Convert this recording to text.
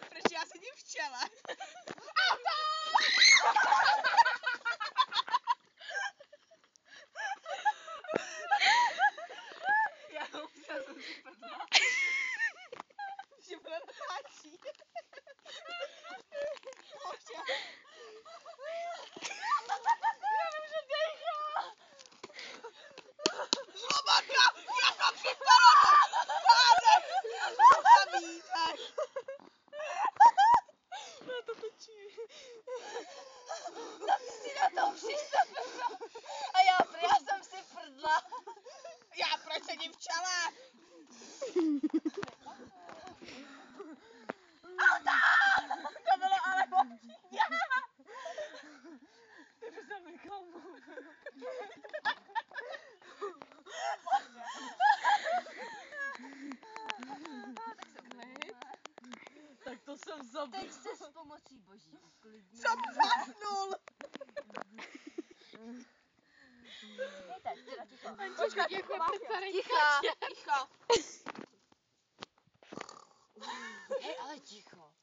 Proč já sedím v čele? Já jsem si prdla. Že ona natáčí. Sloboda! Já to připadám! Pádem! Zabítek! No to točí. Si na to přišla prdla. A já jsem si prdla. Já proč sedím v čele? To bylo ale lepší. Takže jsem nikomu. Tak to jsem zabil. Teď se s pomocí boží uklidnil. Co zasnul? Dejte, teda ticho. Počkat, jak je Ticho, ticho. Hej, ale ticho.